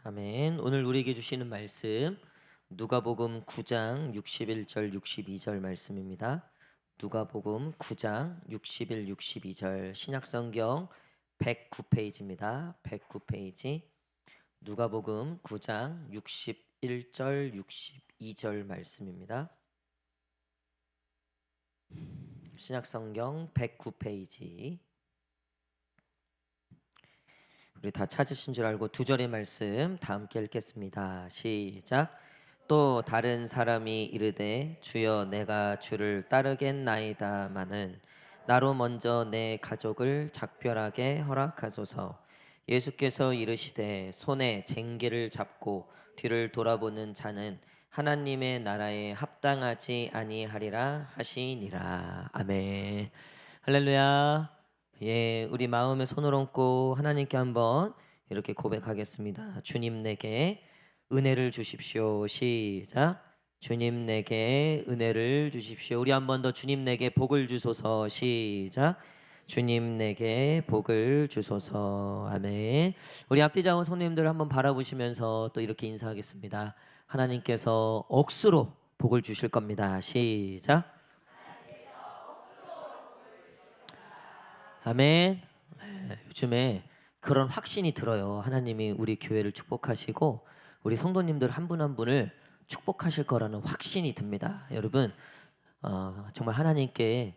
아멘. 오늘 우리에게 주시는 말씀 누가복음 9장 61절 62절 말씀입니다. 누가복음 9장 61 62절 신약성경 109페이지입니다. 109페이지 누가복음 9장 61절 62절 말씀입니다. 신약성경 109페이지 우리 다 찾으신 줄 알고 두 절의 말씀 다 함께 읽겠습니다. 시작. 또 다른 사람이 이르되 주여 내가 주를 따르겠나이다마는 나로 먼저 내 가족을 작별하게 허락하소서. 예수께서 이르시되 손에 쟁기를 잡고 뒤를 돌아보는 자는 하나님의 나라에 합당하지 아니하리라 하시니라. 아멘. 할렐루야. 예, 우리 마음에 손을 얹고 하나님께 한번 이렇게 고백하겠습니다. 주님 내게 은혜를 주십시오. 시작. 주님 내게 은혜를 주십시오. 우리 한 번 더 주님 내게 복을 주소서. 시작. 주님 내게 복을 주소서. 아멘. 우리 앞뒤 좌우 손님들 한번 바라보시면서 또 이렇게 인사하겠습니다. 하나님께서 억수로 복을 주실 겁니다. 시작. 아멘. 요즘에 그런 확신이 들어요. 하나님이 우리 교회를 축복하시고 우리 성도님들 한 분 한 분을 축복하실 거라는 확신이 듭니다. 여러분 정말 하나님께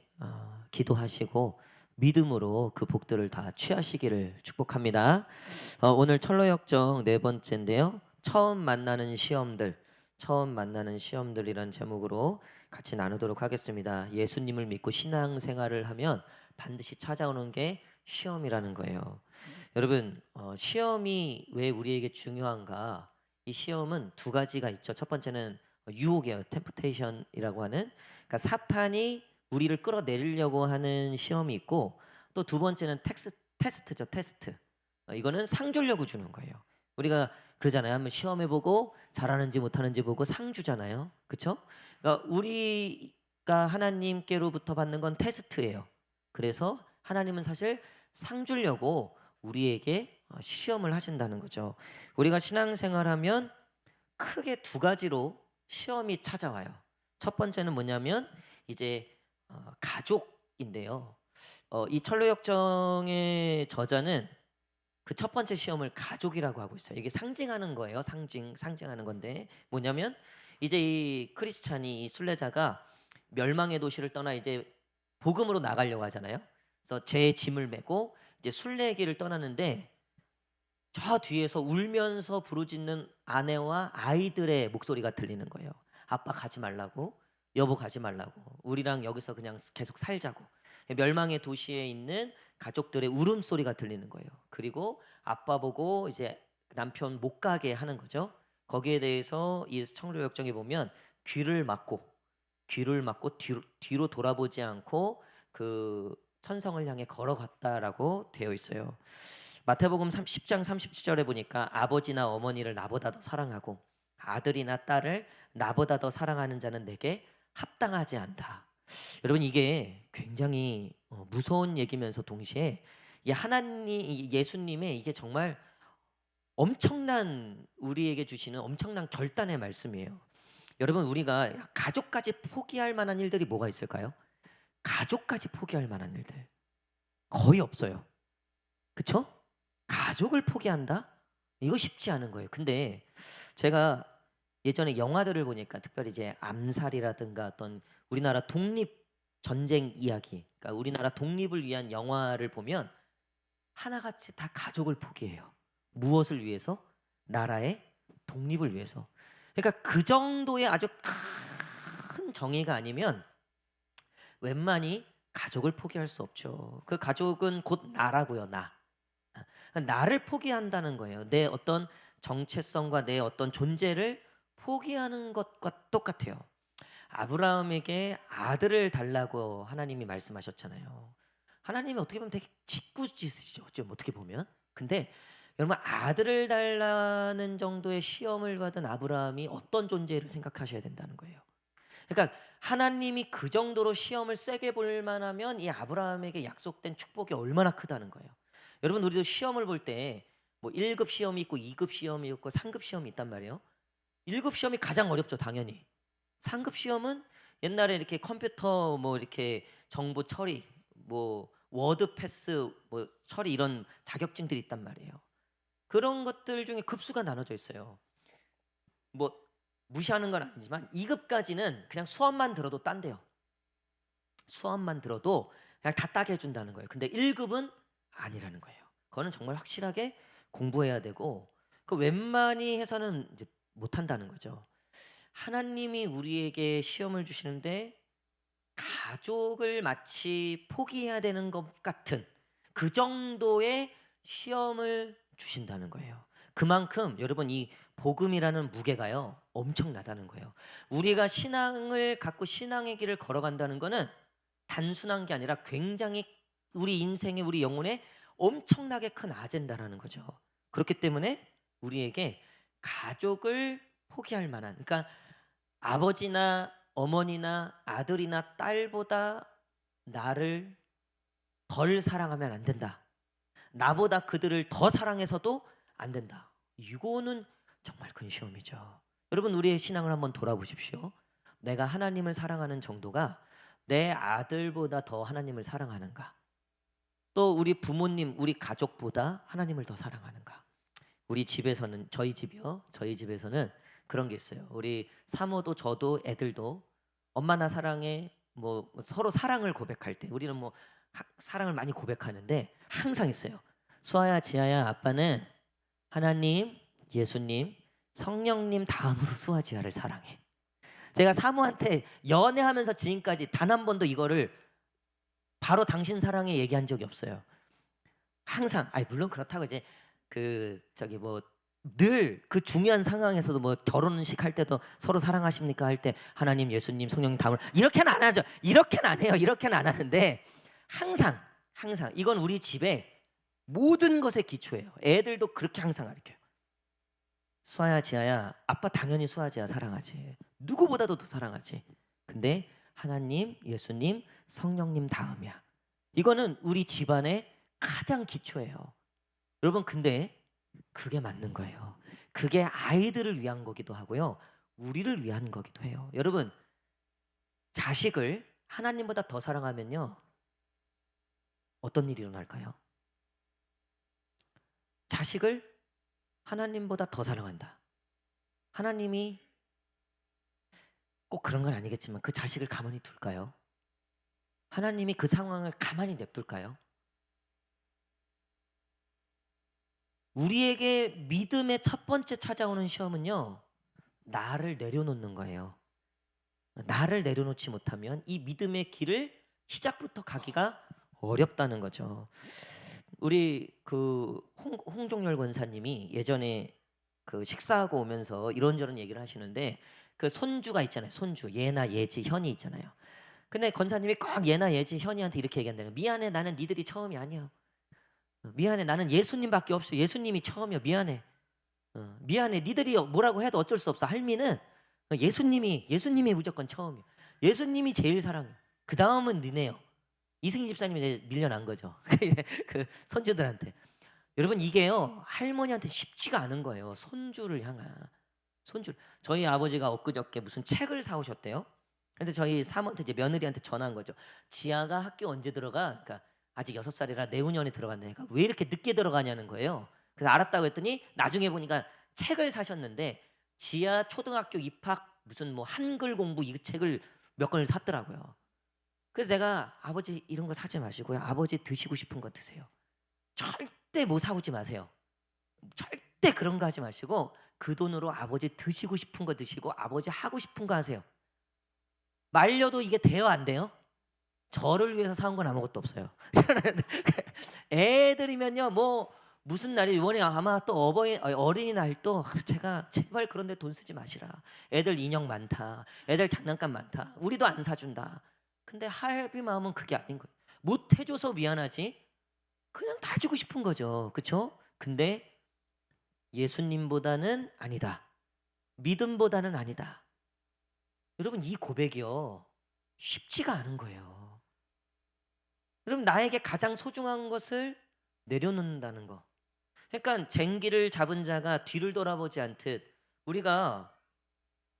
기도하시고 믿음으로 그 복들을 다 취하시기를 축복합니다. 오늘 철로역정 네 번째인데요. 처음 만나는 시험들이란 제목으로 같이 나누도록 하겠습니다. 예수님을 믿고 신앙생활을 하면 반드시 찾아오는 게 시험이라는 거예요. 여러분 시험이 왜 우리에게 중요한가? 이 시험은 두 가지가 있죠. 첫 번째는 유혹이에요. 템프테이션이라고 하는, 그러니까 사탄이 우리를 끌어내리려고 하는 시험이 있고, 또 두 번째는 테스트죠. 테스트. 이거는 상 주려고 주는 거예요. 우리가 그러잖아요. 한번 시험해보고 잘하는지 못하는지 보고 상 주잖아요. 그렇죠? 그러니까 우리가 하나님께로부터 받는 건 테스트예요. 그래서 하나님은 사실 상 주려고 우리에게 시험을 하신다는 거죠. 우리가 신앙생활하면 크게 두 가지로 시험이 찾아와요. 첫 번째는 뭐냐면 이제 가족인데요. 이 철로역정의 저자는 그 첫 번째 시험을 가족이라고 하고 있어요. 이게 상징하는 거예요. 상징하는 건데 뭐냐면 이제 이 크리스찬이 이 순례자가 멸망의 도시를 떠나 이제 복음으로 나가려고 하잖아요. 그래서 죄의 짐을 메고 이제 순례길을 떠나는데 저 뒤에서 울면서 부르짖는 아내와 아이들의 목소리가 들리는 거예요. 아빠 가지 말라고, 여보 가지 말라고, 우리랑 여기서 그냥 계속 살자고. 멸망의 도시에 있는 가족들의 울음소리가 들리는 거예요. 그리고 아빠 보고 이제 남편 못 가게 하는 거죠. 거기에 대해서 이 청로역정에 보면 귀를 막고 뒤로 돌아보지 않고 그 천성을 향해 걸어갔다라고 되어 있어요. 마태복음 10장 37절에 보니까 아버지나 어머니를 나보다 더 사랑하고 아들이나 딸을 나보다 더 사랑하는 자는 내게 합당하지 않다. 여러분 이게 굉장히 무서운 얘기면서 동시에 이 하나님 예수님의 이게 정말 엄청난 우리에게 주시는 엄청난 결단의 말씀이에요. 여러분 우리가 가족까지 포기할 만한 일들이 뭐가 있을까요? 가족까지 포기할 만한 일들 거의 없어요. 그쵸? 가족을 포기한다? 이거 쉽지 않은 거예요. 근데 제가 예전에 영화들을 보니까 특별히 이제 암살이라든가 어떤 우리나라 독립 전쟁 이야기, 그러니까 우리나라 독립을 위한 영화를 보면 하나같이 다 가족을 포기해요. 무엇을 위해서? 나라의 독립을 위해서. 그러니까 그 정도의 아주 큰 정의가 아니면 웬만히 가족을 포기할 수 없죠. 그 가족은 곧 나라고요, 나. 나를 포기한다는 거예요. 내 어떤 정체성과 내 어떤 존재를 포기하는 것과 똑같아요. 아브라함에게 아들을 달라고 하나님이 말씀하셨잖아요. 하나님이 어떻게 보면 되게 짓궂으시죠. 좀 어떻게 보면. 근데 여러분 아들을 달라는 정도의 시험을 받은 아브라함이 어떤 존재를 생각하셔야 된다는 거예요. 그러니까 하나님이 그 정도로 시험을 세게 볼 만하면 이 아브라함에게 약속된 축복이 얼마나 크다는 거예요. 여러분 우리도 시험을 볼 때 뭐 1급 시험이 있고 2급 시험이 있고 3급 시험이 있단 말이에요. 1급 시험이 가장 어렵죠, 당연히. 3급 시험은 옛날에 이렇게 컴퓨터 뭐 이렇게 정보 처리, 뭐 워드 패스 뭐 처리 이런 자격증들이 있단 말이에요. 그런 것들 중에 급수가 나눠져 있어요. 뭐 무시하는 건 아니지만 2급까지는 그냥 수업만 들어도 딴대요. 수업만 들어도 그냥 다 따게 해준다는 거예요. 근데 1급은 아니라는 거예요. 그거는 정말 확실하게 공부해야 되고 그 웬만히 해서는 이제 못한다는 거죠. 하나님이 우리에게 시험을 주시는데 가족을 마치 포기해야 되는 것 같은 그 정도의 시험을 주신다는 거예요. 그만큼 여러분 이 복음이라는 무게가요 엄청나다는 거예요. 우리가 신앙을 갖고 신앙의 길을 걸어간다는 거는 단순한 게 아니라 굉장히 우리 인생에 우리 영혼에 엄청나게 큰 아젠다라는 거죠. 그렇기 때문에 우리에게 가족을 포기할 만한 그러니까 아버지나 어머니나 아들이나 딸보다 나를 덜 사랑하면 안 된다. 나보다 그들을 더 사랑해서도 안 된다. 이거는 정말 큰 시험이죠. 여러분 우리의 신앙을 한번 돌아보십시오. 내가 하나님을 사랑하는 정도가 내 아들보다 더 하나님을 사랑하는가? 또 우리 부모님, 우리 가족보다 하나님을 더 사랑하는가? 우리 집에서는 저희 집이요. 저희 집에서는 그런 게 있어요. 우리 사모도 저도 애들도 엄마 나 사랑해 뭐 서로 사랑을 고백할 때 우리는 뭐 사랑을 많이 고백하는데 항상 있어요. 수아야, 지아야, 아빠는 하나님, 예수님, 성령님 다음으로 수아, 지아를 사랑해. 제가 사모한테 연애하면서 지금까지 단 한 번도 이거를 바로 당신 사랑해 얘기한 적이 없어요. 항상 아니 물론 그렇다고 이제 그 저기 뭐 늘 그 중요한 상황에서도 뭐 결혼식 할 때도 서로 사랑하십니까 할 때 하나님, 예수님, 성령님 다음을 이렇게는 안 하죠. 이렇게는 안 해요. 이렇게는 안 하는데 항상 이건 우리 집에 모든 것의 기초예요. 애들도 그렇게 항상 가르쳐요. 수아야, 지아야, 아빠 당연히 수아, 지아 사랑하지. 누구보다도 더 사랑하지. 근데 하나님, 예수님, 성령님 다음이야. 이거는 우리 집안의 가장 기초예요. 여러분 근데 그게 맞는 거예요. 그게 아이들을 위한 거기도 하고요. 우리를 위한 거기도 해요. 여러분 자식을 하나님보다 더 사랑하면요. 어떤 일이 일어날까요? 자식을 하나님보다 더 사랑한다. 하나님이 꼭 그런 건 아니겠지만 그 자식을 가만히 둘까요? 하나님이 그 상황을 가만히 냅둘까요? 우리에게 믿음의 첫 번째 찾아오는 시험은요. 나를 내려놓는 거예요. 나를 내려놓지 못하면 이 믿음의 길을 시작부터 가기가 어렵다는 거죠. 우리 그 홍종열 권사님이 예전에 그 식사하고 오면서 이런저런 얘기를 하시는데 그 손주가 있잖아요. 손주 예나 예지 현이 있잖아요. 근데 권사님이 꼭 예나 예지 현이한테 이렇게 얘기한다는 거예요. 미안해 나는 니들이 처음이 아니야. 미안해 나는 예수님밖에 없어. 예수님이 처음이야. 미안해. 미안해 니들이 뭐라고 해도 어쩔 수 없어. 할미는 예수님이 무조건 처음이야. 예수님이 제일 사랑해. 그 다음은 니네요. 이승희 집사님이 이제 밀려난 거죠. 그 손주들한테. 여러분 이게요 할머니한테 쉽지가 않은 거예요. 손주를 향한 손주. 저희 아버지가 엊그저께 무슨 책을 사오셨대요. 근데 저희 사모한테 이제 며느리한테 전화한 거죠. 지아가 학교 언제 들어가? 그러니까 아직 6살이라 내후년에 들어간다니까 왜 이렇게 늦게 들어가냐는 거예요. 그래서 알았다고 했더니 나중에 보니까 책을 사셨는데 지아 초등학교 입학 무슨 뭐 한글 공부 이 책을 몇 권을 샀더라고요. 그래서 내가 아버지 이런 거 사지 마시고요. 아버지 드시고 싶은 거 드세요. 절대 뭐 사오지 마세요. 절대 그런 거 하지 마시고 그 돈으로 아버지 드시고 싶은 거 드시고 아버지 하고 싶은 거 하세요. 말려도 이게 돼요 안 돼요? 저를 위해서 사온 건 아무것도 없어요. 애들이면요 뭐 무슨 날이 이번에 아마 또 어린이날도 제가 제발 그런데 돈 쓰지 마시라. 애들 인형 많다. 애들 장난감 많다. 우리도 안 사준다. 근데 할비 마음은 그게 아닌 거예요. 못 해줘서 미안하지. 그냥 다 주고 싶은 거죠. 그렇죠? 근데 예수님보다는 아니다. 믿음보다는 아니다. 여러분 이 고백이요 쉽지가 않은 거예요. 여러분 나에게 가장 소중한 것을 내려놓는다는 거. 그러니까 쟁기를 잡은 자가 뒤를 돌아보지 않듯 우리가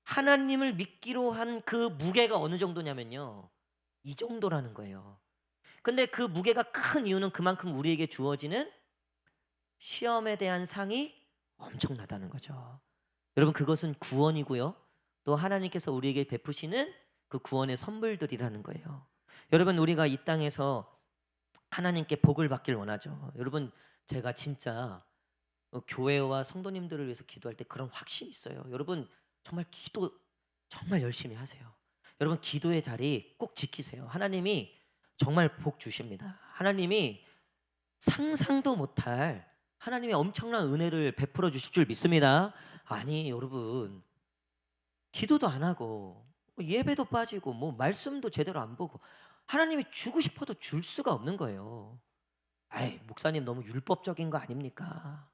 하나님을 믿기로 한 그 무게가 어느 정도냐면요, 이 정도라는 거예요. 근데 그 무게가 큰 이유는 그만큼 우리에게 주어지는 시험에 대한 상이 엄청나다는 거죠. 여러분, 그것은 구원이고요, 또 하나님께서 우리에게 베푸시는 그 구원의 선물들이라는 거예요. 여러분, 우리가 이 땅에서 하나님께 복을 받길 원하죠. 여러분, 제가 진짜 교회와 성도님들을 위해서 기도할 때 그런 확신이 있어요. 여러분, 정말 기도 정말 열심히 하세요. 여러분, 기도의 자리 꼭 지키세요. 하나님이 정말 복 주십니다. 하나님이 상상도 못할 하나님의 엄청난 은혜를 베풀어 주실 줄 믿습니다. 아니, 여러분, 기도도 안 하고 예배도 빠지고 뭐 말씀도 제대로 안 보고 하나님이 주고 싶어도 줄 수가 없는 거예요. 아이, 목사님 너무 율법적인 거 아닙니까?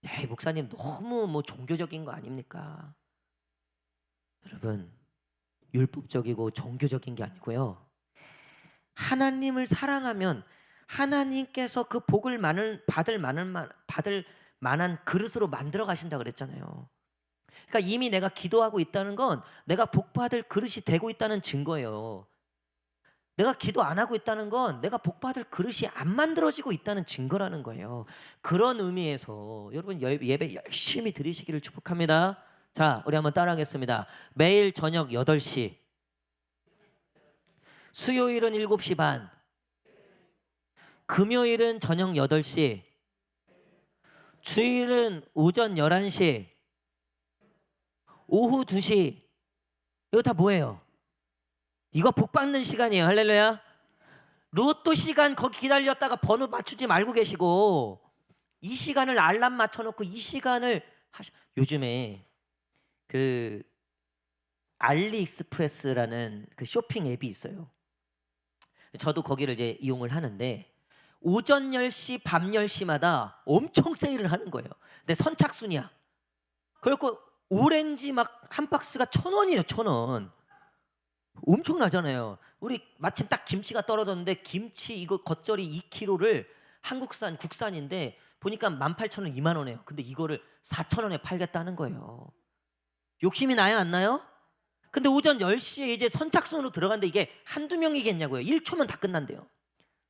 에이, 목사님 너무 뭐 종교적인 거 아닙니까? 여러분, 율법적이고 종교적인 게 아니고요, 하나님을 사랑하면 하나님께서 그 복을 받을 만한 그릇으로 만들어 가신다 그랬잖아요. 그러니까 이미 내가 기도하고 있다는 건 내가 복 받을 그릇이 되고 있다는 증거예요. 내가 기도 안 하고 있다는 건 내가 복 받을 그릇이 안 만들어지고 있다는 증거라는 거예요. 그런 의미에서 여러분, 예배 열심히 드리시기를 축복합니다. 자, 우리 한번 따라하겠습니다. 매일 저녁 8시, 수요일은 7시 반, 금요일은 저녁 8시, 주일은 오전 11시, 오후 2시. 이거 다 뭐예요? 이거 복 받는 시간이에요. 할렐루야. 로또 시간 거기 기다렸다가 번호 맞추지 말고 계시고, 이 시간을 알람 맞춰놓고 이 시간을 요즘에 그 알리익스프레스라는 그 쇼핑 앱이 있어요. 저도 거기를 이제 이용을 하는데 오전 10시, 밤 10시마다 엄청 세일을 하는 거예요. 근데 선착순이야. 그리고 오렌지 막 한 박스가 1,000원이에요. 1,000원. 엄청나잖아요. 우리 마침 딱 김치가 떨어졌는데 김치 이거 겉절이 2kg를 한국산 국산인데 보니까 18,000원, 2만 원이에요. 근데 이거를 4,000원에 팔겠다는 거예요. 욕심이 나요, 안 나요? 근데 오전 10시에 이제 선착순으로 들어갔는데 이게 한두 명이겠냐고요. 1초면 다 끝난대요.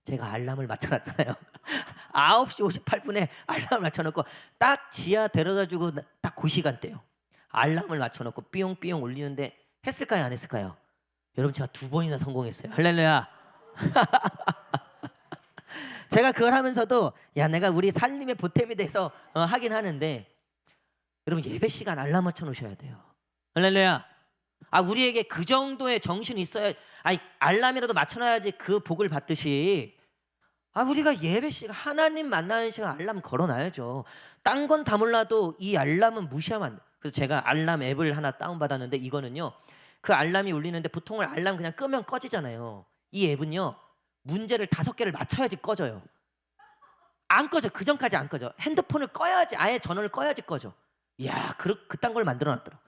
제가 알람을 맞춰놨잖아요. 9시 58분에 알람을 맞춰놓고 딱 지하 데려다주고 딱 그 시간대요. 알람을 맞춰놓고 삐용삐용 울리는데 했을까요, 안 했을까요? 여러분, 제가 2번이나 성공했어요. 할렐루야. 제가 그걸 하면서도 야, 내가 우리 살림의 보탬이 돼서 하긴 하는데, 여러분, 예배 시간 알람 맞춰 놓으셔야 돼요. 할렐루야. 우리에게 그 정도의 정신이 있어야, 알람이라도 맞춰놔야지 그 복을 받듯이, 우리가 예배 시간, 하나님 만나는 시간 알람 걸어놔야죠. 딴 건 다 몰라도 이 알람은 무시하면 안 돼. 그래서 제가 알람 앱을 하나 다운받았는데, 이거는요, 그 알람이 울리는데 보통은 알람 그냥 끄면 꺼지잖아요. 이 앱은요, 문제를 5개를 맞춰야지 꺼져요. 안 꺼져. 그 전까지 안 꺼져. 핸드폰을 꺼야지, 아예 전원을 꺼야지 꺼져. 이야, 그딴 걸 만들어 놨더라.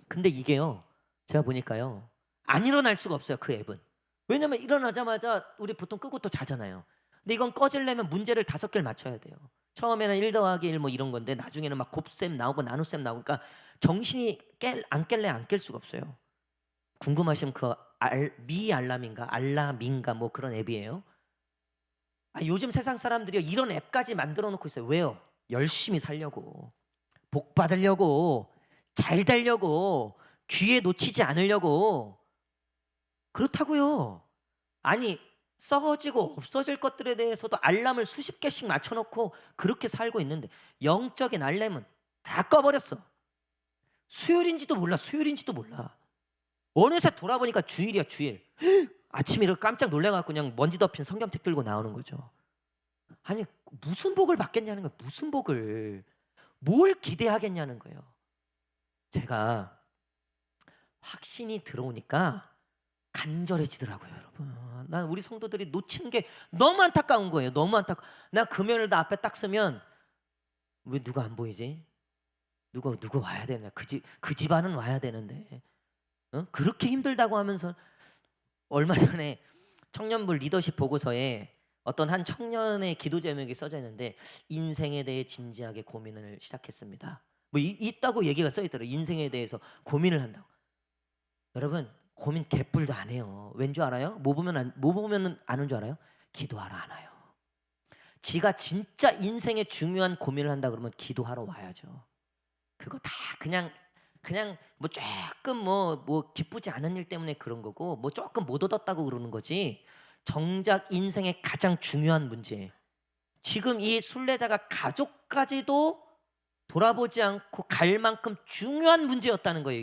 근데 이게요, 제가 보니까요, 안 일어날 수가 없어요, 그 앱은. 왜냐면 일어나자마자 우리 보통 끄고 또 자잖아요. 근데 이건 꺼지려면 문제를 5개를 맞춰야 돼요. 처음에는 1 더하기 1 뭐 이런 건데 나중에는 막 곱셈 나오고 나눗셈 나오니까 정신이 안 깰 수가 없어요. 궁금하시면 그 미 알람인가 알람인가 뭐 그런 앱이에요. 요즘 세상 사람들이 이런 앱까지 만들어 놓고 있어요. 왜요? 열심히 살려고, 복 받으려고, 잘 되려고, 기회 놓치지 않으려고. 그렇다고요. 아니, 썩어지고 없어질 것들에 대해서도 알람을 수십 개씩 맞춰놓고 그렇게 살고 있는데 영적인 알람은 다 꺼버렸어. 수요일인지도 몰라. 어느새 돌아보니까 주일이야, 주일. 아침에 이렇게 깜짝 놀래갖고 그냥 먼지 덮인 성경책 들고 나오는 거죠. 아니, 무슨 복을 받겠냐는 거예요. 무슨 복을. 뭘 기대하겠냐는 거예요. 제가 확신이 들어오니까 간절해지더라고요, 여러분. 난 우리 성도들이 놓치는 게 너무 안타까운 거예요. 너무 안타까워. 나 금요일 나 앞에 딱 서면 왜 누가 안 보이지? 누구 와야 되나? 그 집안은 와야 되는데. 그렇게 힘들다고 하면서 얼마 전에 청년부 리더십 보고서에 어떤 한 청년의 기도 제목이 써져 있는데 인생에 대해 진지하게 고민을 시작했습니다. 뭐 있다고 얘기가 써 있더라고요. 인생에 대해서 고민을 한다고. 여러분 고민 개뿔도 안 해요. 왠 줄 알아요? 뭐 보면 아는 줄 알아요? 기도하러 안 와요. 지가 진짜 인생에 중요한 고민을 한다 그러면 기도하러 와야죠. 그거 다 그냥 뭐 조금 뭐 기쁘지 않은 일 때문에 그런 거고 뭐 조금 못 얻었다고 그러는 거지. 정작 인생의 가장 중요한 문제. 지금 이 순례자가 가족까지도 돌아보지 않고 갈 만큼 중요한 문제였다는 거예요.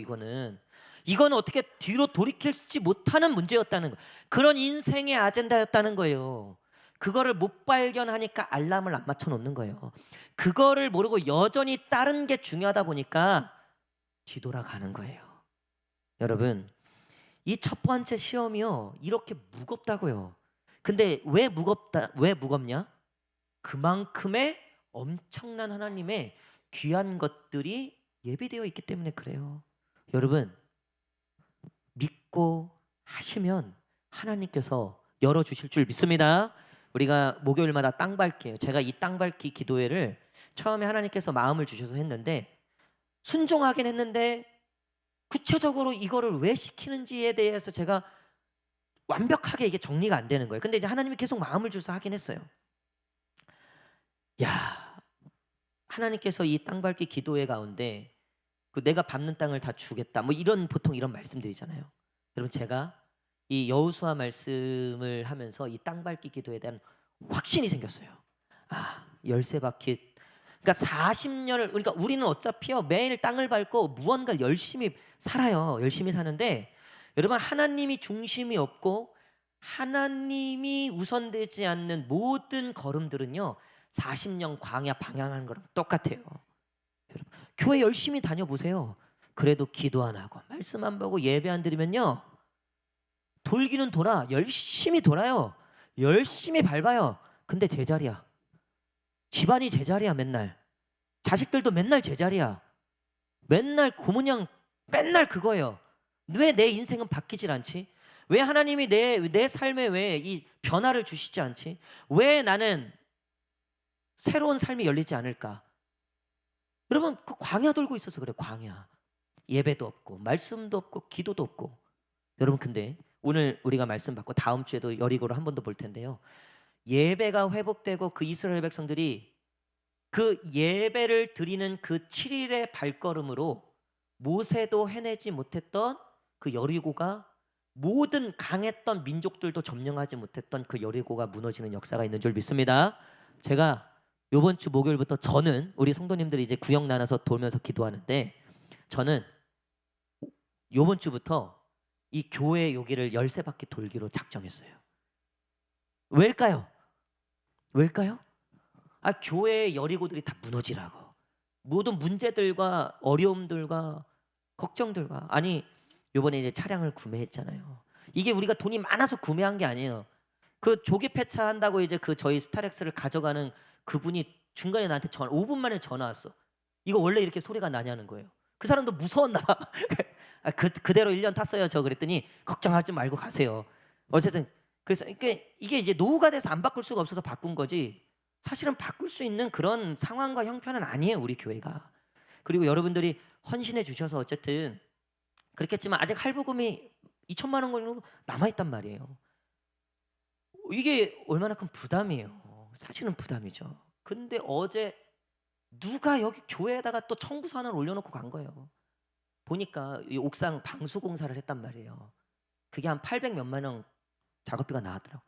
이거는 어떻게 뒤로 돌이킬지 못하는 문제였다는 거예요. 그런 인생의 아젠다였다는 거예요. 그거를 못 발견하니까 알람을 안 맞춰 놓는 거예요. 그거를 모르고 여전히 다른 게 중요하다 보니까 뒤돌아가는 거예요. 여러분, 이 첫 번째 시험이요 이렇게 무겁다고요. 근데 왜 무겁냐? 그만큼의 엄청난 하나님의 귀한 것들이 예비되어 있기 때문에 그래요. 여러분, 믿고 하시면 하나님께서 열어주실 줄 믿습니다. 우리가 목요일마다 땅 밟기예요. 제가 이 땅 밟기 기도회를 처음에 하나님께서 마음을 주셔서 했는데 순종하긴 했는데 구체적으로 이거를 왜 시키는지에 대해서 제가 완벽하게 이게 정리가 안 되는 거예요. 근데 이제 하나님이 계속 마음을 주셔서 하긴 했어요. 야, 하나님께서 이 땅 밟기 기도회 가운데 그 내가 밟는 땅을 다 주겠다. 뭐 이런 보통 이런 말씀드리잖아요. 여러분 제가 이 여호수아 말씀을 하면서 이 땅 밟기 기도에 대한 확신이 생겼어요. 아, 열쇠 바퀴. 그러니까 40년을 그러니까 우리는 어차피요 매일 땅을 밟고 무언가를 열심히 살아요. 열심히 사는데 여러분 하나님이 중심이 없고 하나님이 우선되지 않는 모든 걸음들은요 40년 광야 방향하는 거랑 똑같아요. 여러분, 교회 열심히 다녀보세요. 그래도 기도 안 하고 말씀 안 보고 예배 안 드리면요 돌기는 돌아 열심히 돌아요. 열심히 밟아요. 근데 제자리야. 집안이 제자리야. 맨날 자식들도 맨날 제자리야. 맨날 고문양 맨날 그거예요. 왜 내 인생은 바뀌질 않지? 왜 하나님이 내 삶에 왜 이 변화를 주시지 않지? 왜 나는 새로운 삶이 열리지 않을까? 여러분 그 광야 돌고 있어서 그래. 광야. 예배도 없고 말씀도 없고 기도도 없고. 여러분 근데 오늘 우리가 말씀 받고 다음 주에도 여리고를 한 번 더 볼 텐데요. 예배가 회복되고 그 이스라엘 백성들이 그 예배를 드리는 그 7일의 발걸음으로 모세도 해내지 못했던 그 여리고가 모든 강했던 민족들도 점령하지 못했던 그 여리고가 무너지는 역사가 있는 줄 믿습니다. 제가 이번 주 목요일부터 저는 우리 성도님들이 이제 구역 나눠서 돌면서 기도하는데 저는 이번 주부터 이 교회 여기를 열세 바퀴 돌기로 작정했어요. 왜일까요? 왜일까요? 아, 교회의 여리고들이 다 무너지라고. 모든 문제들과 어려움들과 걱정들과 아니 요번에 이제 차량을 구매했잖아요. 이게 우리가 돈이 많아서 구매한 게 아니에요. 그 조기 폐차한다고 이제 그 저희 스타렉스를 가져가는 그분이 중간에 나한테 5분 만에 전화 왔어. 이거 원래 이렇게 소리가 나냐는 거예요. 그 사람도 무서웠나 봐. 아, 그대로 1년 탔어요. 저 그랬더니 걱정하지 말고 가세요. 어쨌든 그래서 이게 이제 노후가 돼서 안 바꿀 수가 없어서 바꾼 거지. 사실은 바꿀 수 있는 그런 상황과 형편은 아니에요. 우리 교회가. 그리고 여러분들이 헌신해 주셔서 어쨌든 그렇겠지만 아직 할부금이 2천만 원 정도 남아있단 말이에요. 이게 얼마나 큰 부담이에요. 사실은 부담이죠. 근데 어제 누가 여기 교회에다가 또 청구서 하나를 올려놓고 간 거예요. 보니까 이 옥상 방수 공사를 했단 말이에요. 그게 한 800 몇만 원 작업비가 나왔더라고.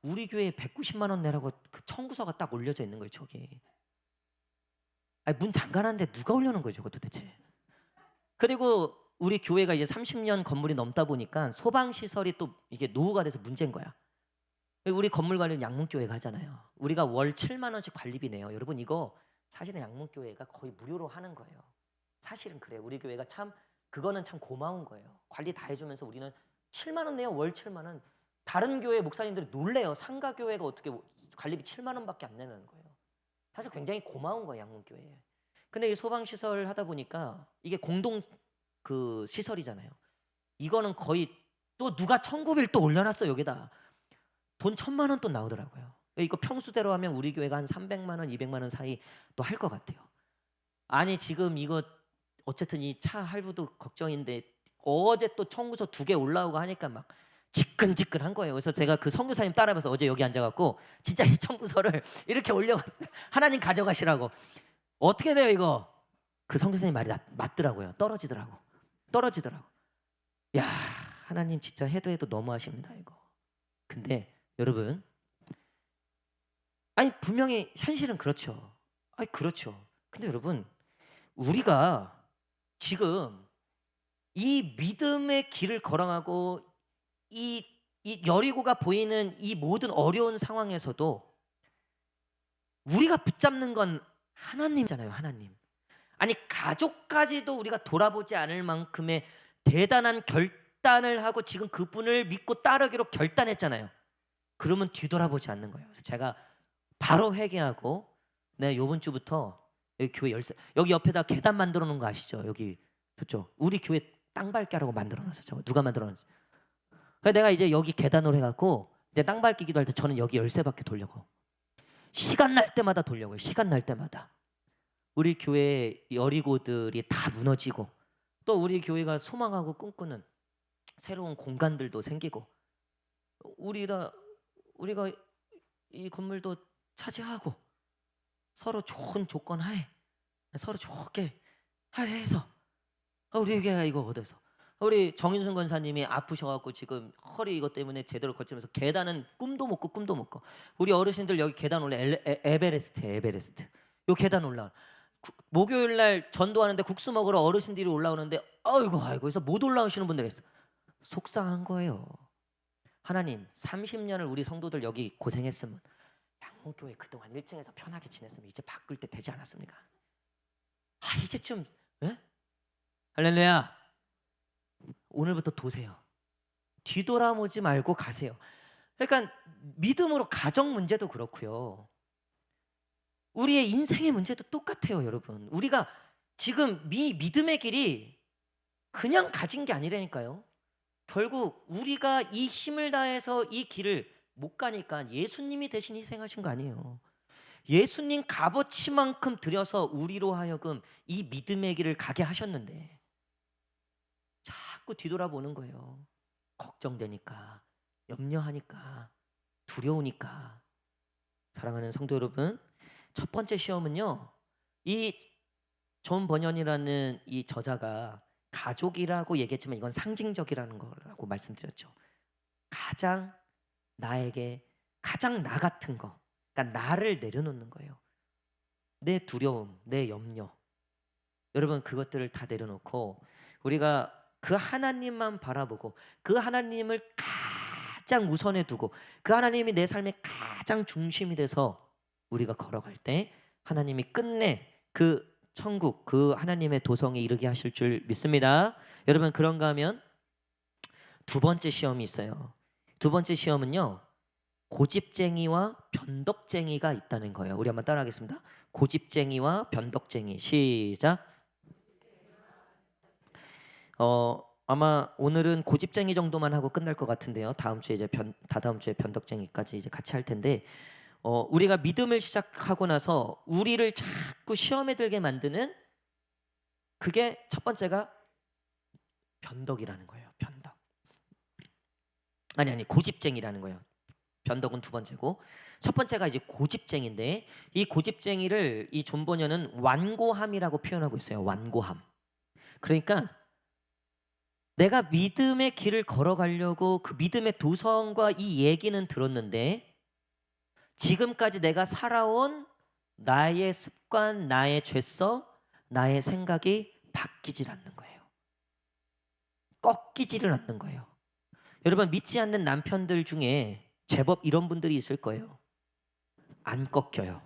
우리 교회에 190만 원 내라고 그 청구서가 딱 올려져 있는 거예요. 저기. 아니, 문 잠가놨는데 누가 올려놓은 거예요, 저거 도대체. 그리고 우리 교회가 이제 30년 건물이 넘다 보니까 소방 시설이 또 이게 노후가 돼서 문제인 거야. 우리 건물 관리는 양문교회가 하잖아요. 우리가 월 7만 원씩 관리비 내요. 여러분 이거 사실은 양문교회가 거의 무료로 하는 거예요. 사실은 그래요. 우리 교회가 참 그거는 참 고마운 거예요. 관리 다 해주면서 우리는 7만 원 내요. 월 7만 원. 다른 교회 목사님들이 놀래요. 상가교회가 어떻게 관리비 7만 원밖에 안 내는 거예요. 사실 굉장히 고마운 거예요. 양문교회. 근데 이 소방시설 하다 보니까 이게 공동 그 시설이잖아요. 이거는 거의 또 누가 1,900또 올려놨어 여기다. 돈 1,000만 원 또 나오더라고요. 이거 평수대로 하면 우리 교회가 한 300만 원, 200만 원 사이 또 할 것 같아요. 아니 지금 이거 어쨌든 이 차 할부도 걱정인데 어제 또 청구서 2개 올라오고 하니까 막 지끈지끈한 거예요. 그래서 제가 그 선교사님 따라가서 어제 여기 앉아갖고 진짜 이 청구서를 이렇게 올려갔어요. 하나님 가져가시라고. 어떻게 돼요 이거? 그 선교사님 말이 맞더라고요. 떨어지더라고. 야, 하나님 진짜 해도 너무하십니다 이거. 근데 여러분, 아니 분명히 현실은 그렇죠. 아니 그렇죠. 근데 여러분, 우리가 지금 이 믿음의 길을 걸어가고 이 여리고가 보이는 이 모든 어려운 상황에서도 우리가 붙잡는 건 하나님이잖아요. 하나님. 아니 가족까지도 우리가 돌아보지 않을 만큼의 대단한 결단을 하고 지금 그분을 믿고 따르기로 결단했잖아요. 그러면 뒤돌아보지 않는 거예요. 그래서 제가 바로 회개하고 네, 요번 주부터 여기 교회 열쇠, 여기 옆에다 계단 만들어 놓은 거 아시죠? 여기 그렇죠? 우리 교회 땅 밟기 하라고 만들어 놨어요. 누가 만들어 놨지? 그래서 내가 이제 여기 계단으로 해갖고 이제 땅 밟기기도 할 때 저는 여기 열쇠 받게 돌려고, 시간 날 때마다 돌려고요. 시간 날 때마다. 우리 교회 여리고들이 다 무너지고 또 우리 교회가 소망하고 꿈꾸는 새로운 공간들도 생기고 우리가 이 건물도 차지하고 서로 좋은 조건 하에 서로 좋게 해서 우리 교회가 이거 얻어서 우리 정인순 권사님이 아프셔갖고 지금 허리 이것 때문에 제대로 걷지면서 계단은 꿈도 못 걷고 우리 어르신들 여기 계단 올라 에베레스트예요. 에베레스트. 요 계단 올라 목요일 날 전도하는데 국수 먹으러 어르신들이 올라오는데 아이고 그래서 못 올라오시는 분들이 있어. 속상한 거예요. 하나님 30년을 우리 성도들 여기 고생했으면 양문교회 그동안 1층에서 편하게 지냈으면 이제 바꿀 때 되지 않았습니까? 이제쯤 할렐루야. 오늘부터 도세요. 뒤돌아보지 말고 가세요. 그러니까 믿음으로 가정 문제도 그렇고요. 우리의 인생의 문제도 똑같아요, 여러분. 우리가 지금 믿음의 길이 그냥 가진 게 아니라니까요. 결국 우리가 이 힘을 다해서 이 길을 못 가니까 예수님이 대신 희생하신 거 아니에요. 예수님 값어치만큼 들여서 우리로 하여금 이 믿음의 길을 가게 하셨는데 자꾸 뒤돌아보는 거예요. 걱정되니까, 염려하니까, 두려우니까. 사랑하는 성도 여러분, 첫 번째 시험은요, 이 존 버년이라는 이 저자가 가족이라고 얘기했지만 이건 상징적이라는 거라고 말씀드렸죠. 가장 나에게 가장 나 같은 거, 그러니까 나를 내려놓는 거예요. 내 두려움, 내 염려, 여러분 그것들을 다 내려놓고 우리가 그 하나님만 바라보고 그 하나님을 가장 우선에 두고 그 하나님이 내 삶의 가장 중심이 돼서 우리가 걸어갈 때 하나님이 끝내 그 천국, 그 하나님의 도성에 이르게 하실 줄 믿습니다. 여러분 그런가 하면 두 번째 시험이 있어요. 두 번째 시험은요, 고집쟁이와 변덕쟁이가 있다는 거예요. 우리 한번 따라하겠습니다. 고집쟁이와 변덕쟁이. 시작. 아마 오늘은 고집쟁이 정도만 하고 끝날 것 같은데요. 다음 주에 이제 다다음 주에 변덕쟁이까지 이제 같이 할 텐데, 우리가 믿음을 시작하고 나서 우리를 자꾸 시험에 들게 만드는 그게 첫 번째가 변덕이라는 거예요. 변덕. 아니 고집쟁이라는 거예요. 변덕은 두 번째고 첫 번째가 이제 고집쟁인데 이 고집쟁이를 이 존 번연은 완고함이라고 표현하고 있어요. 완고함. 그러니까 내가 믿음의 길을 걸어가려고 그 믿음의 도성과 이 얘기는 들었는데 지금까지 내가 살아온 나의 습관, 나의 죄성, 나의 생각이 바뀌질 않는 거예요. 꺾이지를 않는 거예요. 여러분 믿지 않는 남편들 중에 제법 이런 분들이 있을 거예요. 안 꺾여요.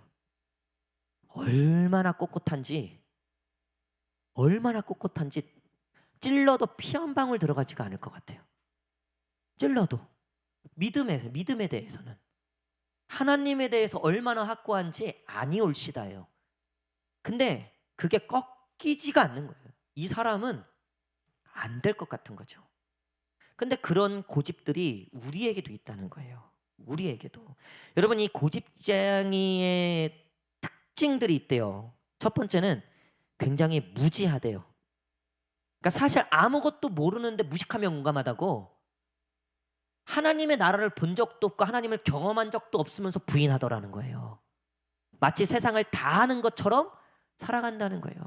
얼마나 꼿꼿한지 찔러도 피 한 방울 들어가지가 않을 것 같아요. 찔러도 믿음에 대해서는 하나님에 대해서 얼마나 확고한지 아니올시다예요. 근데 그게 꺾이지가 않는 거예요. 이 사람은 안 될 것 같은 거죠. 근데 그런 고집들이 우리에게도 있다는 거예요. 우리에게도. 여러분, 이 고집쟁이의 특징들이 있대요. 첫 번째는 굉장히 무지하대요. 그러니까 사실 아무것도 모르는데 무식하며 용감하다고, 하나님의 나라를 본 적도 없고 하나님을 경험한 적도 없으면서 부인하더라는 거예요. 마치 세상을 다 아는 것처럼 살아간다는 거예요.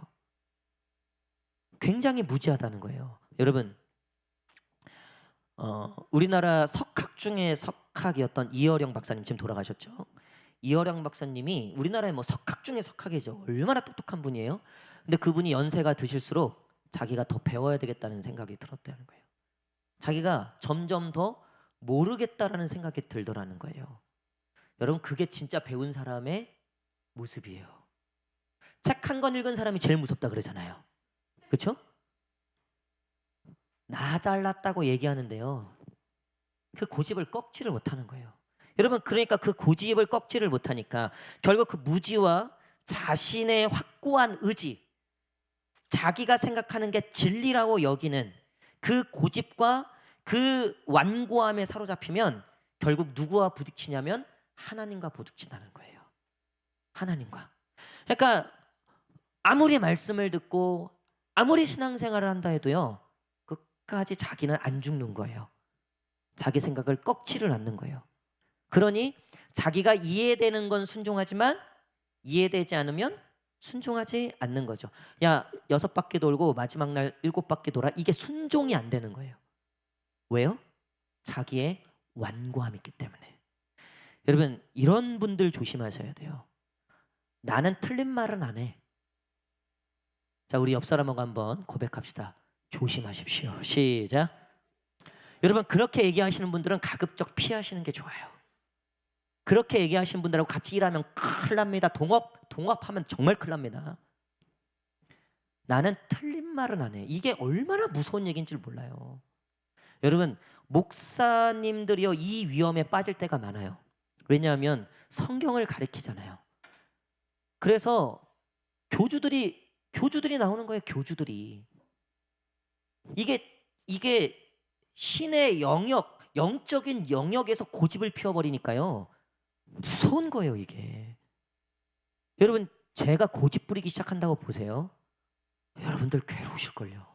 굉장히 무지하다는 거예요. 여러분, 우리나라 석학 중에 석학이었던 이어령 박사님, 지금 돌아가셨죠. 이어령 박사님이 우리나라의 뭐 석학 중에 석학이죠. 얼마나 똑똑한 분이에요. 근데 그분이 연세가 드실수록 자기가 더 배워야 되겠다는 생각이 들었다는 거예요. 자기가 점점 더 모르겠다라는 생각이 들더라는 거예요. 여러분, 그게 진짜 배운 사람의 모습이에요. 책 한 권 읽은 사람이 제일 무섭다 그러잖아요. 그렇죠? 나 잘났다고 얘기하는데요, 그 고집을 꺾지를 못하는 거예요. 여러분, 그러니까 그 고집을 꺾지를 못하니까 결국 그 무지와 자신의 확고한 의지, 자기가 생각하는 게 진리라고 여기는 그 고집과 그 완고함에 사로잡히면 결국 누구와 부딪히냐면 하나님과 부딪힌다는 거예요. 하나님과. 그러니까 아무리 말씀을 듣고 아무리 신앙생활을 한다 해도요, 끝까지 자기는 안 죽는 거예요. 자기 생각을 꺾지를 않는 거예요. 그러니 자기가 이해되는 건 순종하지만 이해되지 않으면 순종하지 않는 거죠. 야, 6바퀴 돌고 마지막 날 7바퀴 돌아. 이게 순종이 안 되는 거예요. 왜요? 자기의 완고함이 있기 때문에. 여러분, 이런 분들 조심하셔야 돼요. 나는 틀린 말은 안 해. 자, 우리 옆 사람하고 한번 고백합시다. 조심하십시오. 시작. 여러분, 그렇게 얘기하시는 분들은 가급적 피하시는 게 좋아요. 그렇게 얘기하시는 분들하고 같이 일하면 큰일 납니다. 동업하면 정말 큰일 납니다. 나는 틀린 말은 안 해. 이게 얼마나 무서운 얘기인지 몰라요. 여러분, 목사님들이요, 이 위험에 빠질 때가 많아요. 왜냐하면 성경을 가르치잖아요. 그래서 교주들이 나오는 거예요. 교주들이. 이게 신의 영역, 영적인 영역에서 고집을 피워버리니까요, 무서운 거예요, 이게. 여러분, 제가 고집 부리기 시작한다고 보세요. 여러분들 괴로우실걸요.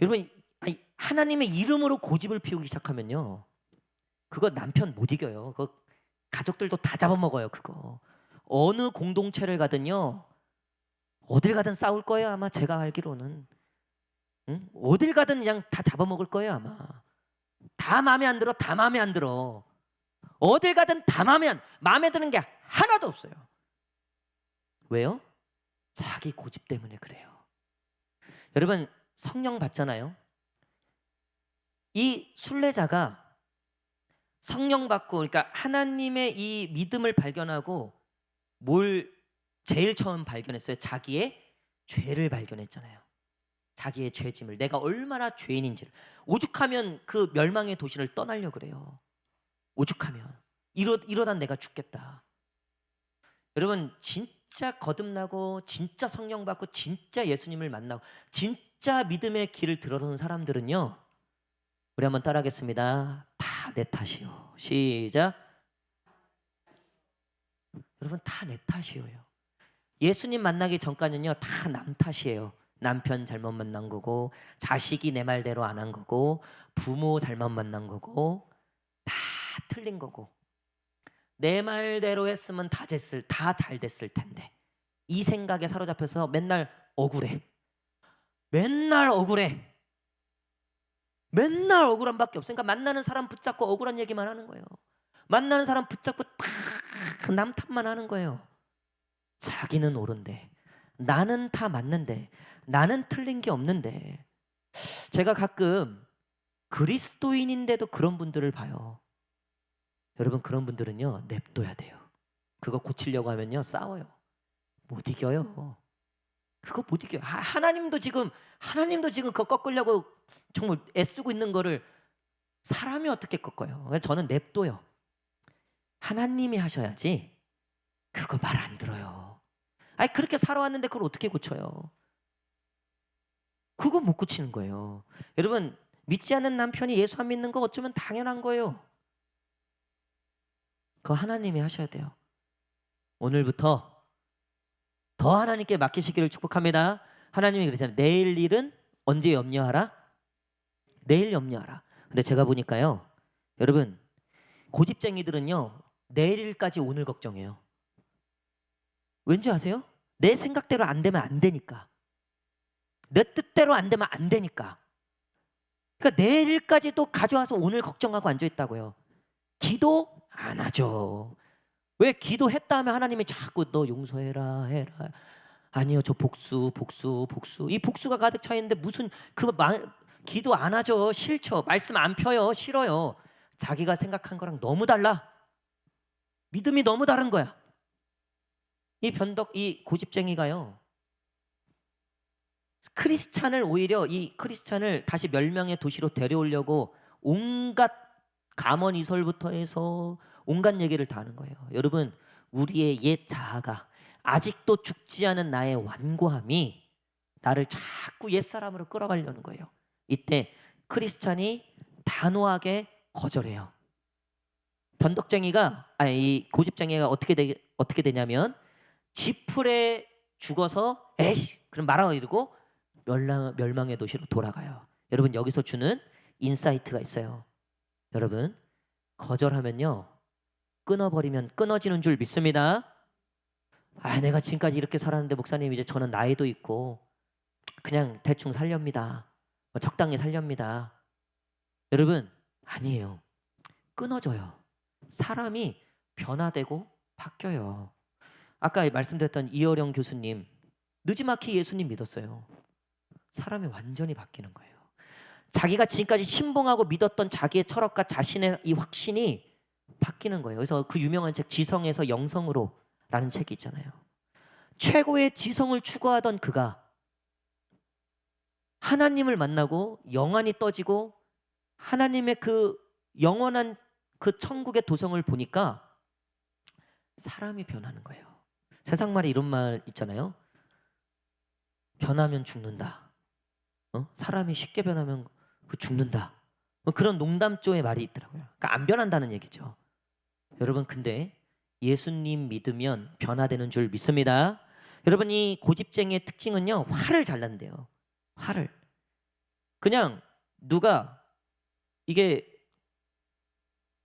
여러분, 하나님의 이름으로 고집을 피우기 시작하면요, 그거 남편 못 이겨요. 그거 가족들도 다 잡아먹어요. 그거 어느 공동체를 가든요, 어딜 가든 싸울 거예요. 아마 제가 알기로는. 응? 어딜 가든 그냥 다 잡아먹을 거예요. 아마 다 마음에 안 들어. 다 마음에 안 들어. 어딜 가든 다 마음에 드는 게 하나도 없어요. 왜요? 자기 고집 때문에 그래요. 여러분, 성령 받잖아요. 이 순례자가 성령 받고, 그러니까 하나님의 이 믿음을 발견하고 뭘 제일 처음 발견했어요? 자기의 죄를 발견했잖아요. 자기의 죄짐을, 내가 얼마나 죄인인지를. 오죽하면 그 멸망의 도시를 떠나려고 그래요. 오죽하면 이러다 내가 죽겠다. 여러분, 진짜 거듭나고 진짜 성령 받고 진짜 예수님을 만나고 진짜 믿음의 길을 들어선 사람들은요, 우리 한번 따라하겠습니다. 다 내 탓이요. 시작. 여러분, 다 내 탓이에요. 예수님 만나기 전까지는요, 다 남 탓이에요. 남편 잘못 만난 거고, 자식이 내 말대로 안 한 거고, 부모 잘못 만난 거고, 다 틀린 거고, 내 말대로 했으면 다 잘 됐을 텐데, 이 생각에 사로잡혀서 맨날 억울해. 맨날 억울한 밖에 없으니까 만나는 사람 붙잡고 억울한 얘기만 하는 거예요. 만나는 사람 붙잡고 딱 남 탓만 하는 거예요. 자기는 옳은데, 나는 다 맞는데, 나는 틀린 게 없는데. 제가 가끔 그리스도인인데도 그런 분들을 봐요. 여러분, 그런 분들은요, 냅둬야 돼요. 그거 고치려고 하면요, 싸워요. 못 이겨요. 그거 못 이겨요. 하나님도 지금 그거 꺾으려고 정말 애쓰고 있는 거를 사람이 어떻게 꺾어요? 저는 냅둬요. 하나님이 하셔야지. 그거 말 안 들어요. 그렇게 살아왔는데 그걸 어떻게 고쳐요? 그거 못 고치는 거예요. 여러분, 믿지 않는 남편이 예수 안 믿는 거 어쩌면 당연한 거예요. 그거 하나님이 하셔야 돼요. 오늘부터 더 하나님께 맡기시기를 축복합니다. 하나님이 그러잖아요. 내일 일은 언제 염려하라? 내일 염려하라. 근데 제가 보니까요, 여러분, 고집쟁이들은요 내일 일까지 오늘 걱정해요. 왠지 아세요? 내 생각대로 안 되면 안 되니까, 내 뜻대로 안 되면 안 되니까. 그러니까 내일까지 또 가져와서 오늘 걱정하고 앉아있다고요. 기도 안 하죠. 왜? 기도했다 하면 하나님이 자꾸 너 용서해라 해라. 아니요, 저 복수. 이 복수가 가득 차 있는데 무슨 기도 안 하죠. 싫죠. 말씀 안 펴요. 싫어요. 자기가 생각한 거랑 너무 달라. 믿음이 너무 다른 거야. 이 고집쟁이가요, 오히려 이 크리스찬을 다시 멸망의 도시로 데려오려고 온갖 감언이설부터 해서 온갖 얘기를 다 하는 거예요. 여러분, 우리의 옛 자아가, 아직도 죽지 않은 나의 완고함이 나를 자꾸 옛사람으로 끌어가려는 거예요. 이때 크리스찬이 단호하게 거절해요. 이 고집쟁이가 어떻게 되냐면, 지풀에 죽어서 에이 그럼 말아 이러고 멸망의 도시로 돌아가요. 여러분, 여기서 주는 인사이트가 있어요. 여러분, 거절하면요, 끊어버리면 끊어지는 줄 믿습니다. 내가 지금까지 이렇게 살았는데 목사님, 이제 저는 나이도 있고 그냥 대충 살렵니다. 적당히 살렵니다. 여러분, 아니에요. 끊어져요. 사람이 변화되고 바뀌어요. 아까 말씀드렸던 이어령 교수님, 느지막이 예수님 믿었어요. 사람이 완전히 바뀌는 거예요. 자기가 지금까지 신봉하고 믿었던 자기의 철학과 자신의 이 확신이 바뀌는 거예요. 그래서 그 유명한 책 지성에서 영성으로 라는 책이 있잖아요. 최고의 지성을 추구하던 그가 하나님을 만나고 영안이 떠지고 하나님의 그 영원한 그 천국의 도성을 보니까 사람이 변하는 거예요. 세상 말에 이런 말 있잖아요. 변하면 죽는다. 사람이 쉽게 변하면 죽는다. 그런 농담조의 말이 있더라고요. 그러니까 안 변한다는 얘기죠. 여러분, 근데 예수님 믿으면 변화되는 줄 믿습니다. 여러분, 이 고집쟁이의 특징은요, 화를 잘 난대요. 화를. 그냥 누가 이게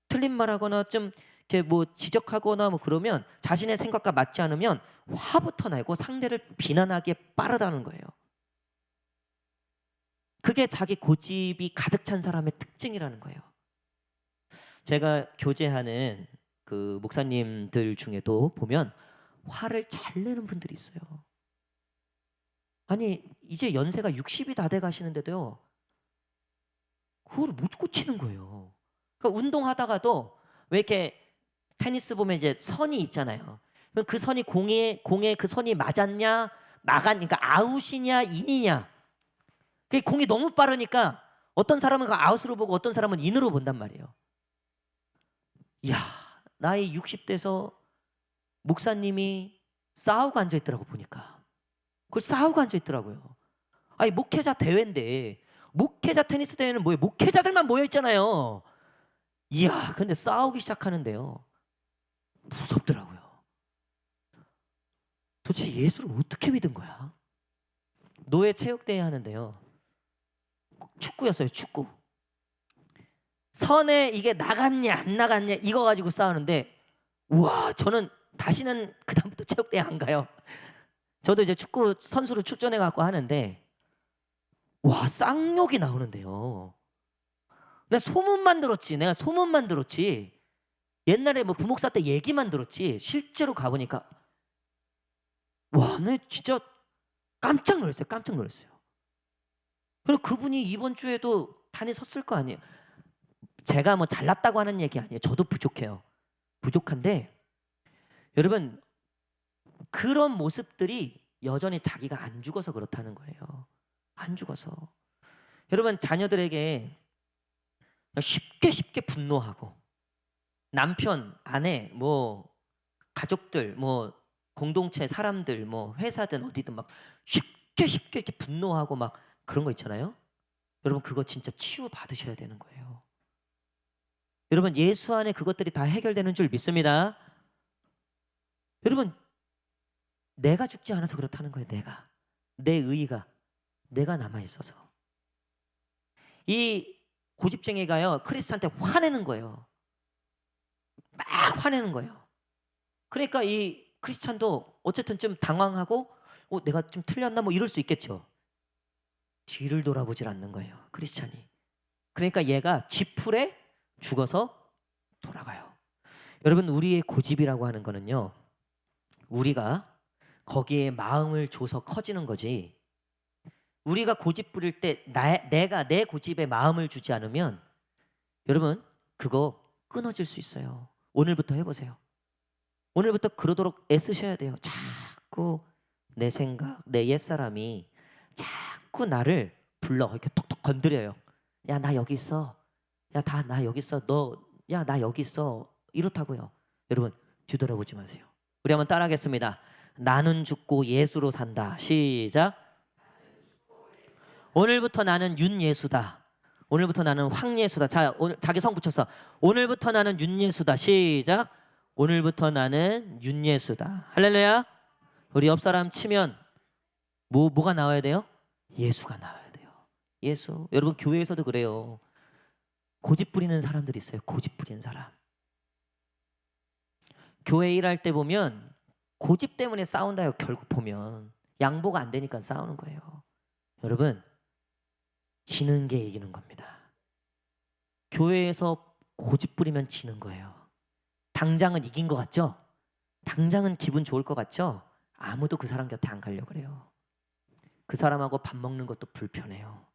틀린 말하거나 좀 이렇게 뭐 지적하거나 뭐 그러면 자신의 생각과 맞지 않으면 화부터 내고 상대를 비난하기에 빠르다는 거예요. 그게 자기 고집이 가득 찬 사람의 특징이라는 거예요. 제가 교제하는 그 목사님들 중에도 보면 화를 잘 내는 분들이 있어요. 아니, 이제 연세가 60이 다 돼 가시는데도요, 그걸 못 고치는 거예요. 그러니까 운동하다가도 왜 이렇게 테니스 보면 이제 선이 있잖아요. 그럼 그 선이 공에 그 선이 맞았냐, 그러니까 아웃이냐 인이냐. 그 공이 너무 빠르니까 어떤 사람은 그 아웃으로 보고 어떤 사람은 인으로 본단 말이에요. 이야, 나이 60대에서 목사님이 싸우고 앉아 있더라고 보니까. 그걸 싸우고 앉아 있더라고요. 아니, 목회자 대회인데, 목회자 테니스 대회는 뭐예요? 목회자들만 모여 있잖아요. 이야, 근데 싸우기 시작하는데요, 무섭더라고요. 도대체 예수를 어떻게 믿은 거야? 노예 체육대회 하는데요, 축구였어요. 축구. 선에 이게 나갔냐 안 나갔냐 이거 가지고 싸우는데, 우와, 저는 다시는 그다음부터 체육대회 안 가요. 저도 이제 축구 선수로 출전해 갖고 하는데, 와, 쌍욕이 나오는데요. 내가 소문만 들었지. 옛날에 뭐 부목사 때 얘기만 들었지 실제로 가보니까, 와, 나 진짜 깜짝 놀랐어요. 그리고 그분이 이번 주에도 단에 섰을 거 아니에요. 제가 뭐 잘났다고 하는 얘기 아니에요. 저도 부족해요. 부족한데 여러분, 그런 모습들이 여전히 자기가 안 죽어서 그렇다는 거예요. 안 죽어서. 여러분, 자녀들에게 쉽게 분노하고, 남편, 아내, 뭐 가족들, 뭐 공동체 사람들, 뭐 회사든 어디든 막 쉽게 이렇게 분노하고 막 그런 거 있잖아요. 여러분, 그거 진짜 치유 받으셔야 되는 거예요. 여러분 예수 안에 그것들이 다 해결되는 줄 믿습니다. 여러분 내가 죽지 않아서 그렇다는 거예요. 내 의의가 내가 남아 있어서. 이 고집쟁이가요 크리스한테 화내는 거예요. 막 화내는 거예요. 그러니까 이 크리스찬도 어쨌든 좀 당황하고 내가 좀 틀렸나 뭐 이럴 수 있겠죠. 뒤를 돌아보질 않는 거예요 크리스찬이. 그러니까 얘가 지풀에 죽어서 돌아가요. 여러분 우리의 고집이라고 하는 거는요 우리가 거기에 마음을 줘서 커지는 거지, 우리가 고집 부릴 때 내가 내 고집에 마음을 주지 않으면 여러분 그거 끊어질 수 있어요. 오늘부터 해보세요. 오늘부터 그러도록 애쓰셔야 돼요. 자꾸 내 생각, 내 옛사람이 자꾸 나를 불러 이렇게 톡톡 건드려요. 야 나 여기 있어. 야 나 여기 있어. 야 나 여기 있어. 이렇다고요. 여러분 뒤돌아보지 마세요. 우리 한번 따라하겠습니다. 나는 죽고 예수로 산다. 시작. 오늘부터 나는 윤예수다. 오늘부터 나는 황예수다. 자, 오늘 자기 성 붙여서 오늘부터 나는 윤예수다. 시작. 오늘부터 나는 윤예수다. 할렐루야. 우리 옆 사람 치면 뭐가 나와야 돼요? 예수가 나와야 돼요. 예수. 여러분 교회에서도 그래요. 고집 부리는 사람들이 있어요. 고집 부리는 사람. 교회 일할 때 보면 고집 때문에 싸운다요. 결국 보면 양보가 안 되니까 싸우는 거예요. 여러분 지는 게 이기는 겁니다. 교회에서 고집 부리면 지는 거예요. 당장은 이긴 것 같죠? 당장은 기분 좋을 것 같죠? 아무도 그 사람 곁에 안 가려고 그래요. 그 사람하고 밥 먹는 것도 불편해요.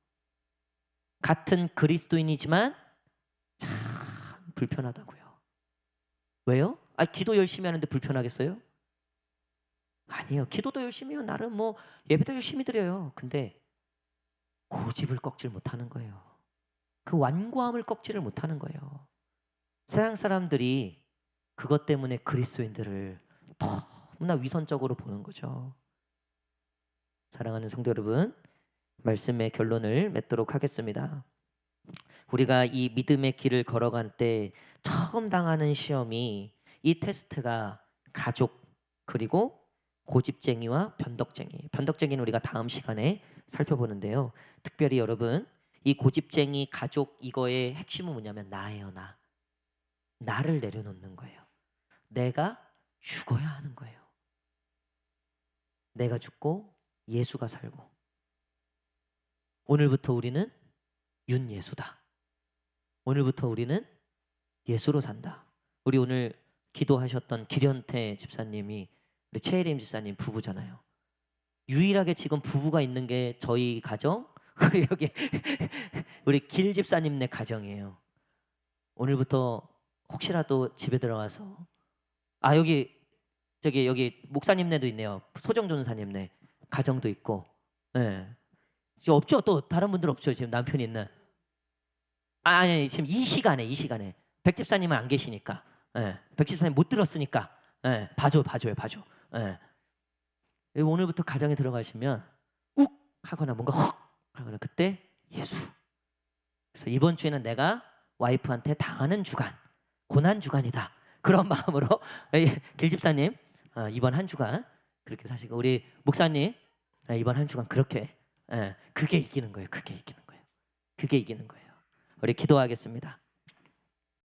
같은 그리스도인이지만 참 불편하다고요. 왜요? 기도 열심히 하는데 불편하겠어요? 아니에요. 기도도 열심히 해요. 나름 뭐 예배도 열심히 드려요. 근데 고집을 꺾질 못하는 거예요. 그 완고함을 꺾지를 못하는 거예요. 세상 사람들이 그것 때문에 그리스도인들을 너무나 위선적으로 보는 거죠. 사랑하는 성도 여러분, 말씀의 결론을 맺도록 하겠습니다. 우리가 이 믿음의 길을 걸어갈 때 처음 당하는 시험이 이 테스트가 가족 그리고 고집쟁이와 변덕쟁이. 변덕쟁이는 우리가 다음 시간에 살펴보는데요. 특별히 여러분 이 고집쟁이 가족 이거의 핵심은 뭐냐면 나예요. 나를 내려놓는 거예요. 내가 죽어야 하는 거예요. 내가 죽고 예수가 살고. 오늘부터 우리는 윤예수다. 오늘부터 우리는 예수로 산다. 우리 오늘 기도하셨던 기련태 집사님이 우리 최혜림 집사님 부부잖아요. 유일하게 지금 부부가 있는 게 저희 가정 그리고 여기 우리 길 집사님네 가정이에요. 오늘부터 혹시라도 집에 들어가서 여기 목사님네도 있네요. 소정 전사님네 가정도 있고. 네. 지금 없죠? 또 다른 분들 없죠? 지금 남편이 있는. 아니 지금 이 시간에 백 집사님은 안 계시니까. 네. 백 집사님 못 들었으니까. 네. 봐줘요. 네. 오늘부터 가정에 들어가시면 욱 하거나 뭔가 헉 하거나 그때 예수. 그래서 이번 주에는 내가 와이프한테 당하는 주간, 고난 주간이다. 그런 마음으로 길집사님 이번 한 주간 그렇게 사시고 우리 목사님 이번 한 주간 그렇게 그게 이기는 거예요. 그게 이기는 거예요. 우리 기도하겠습니다.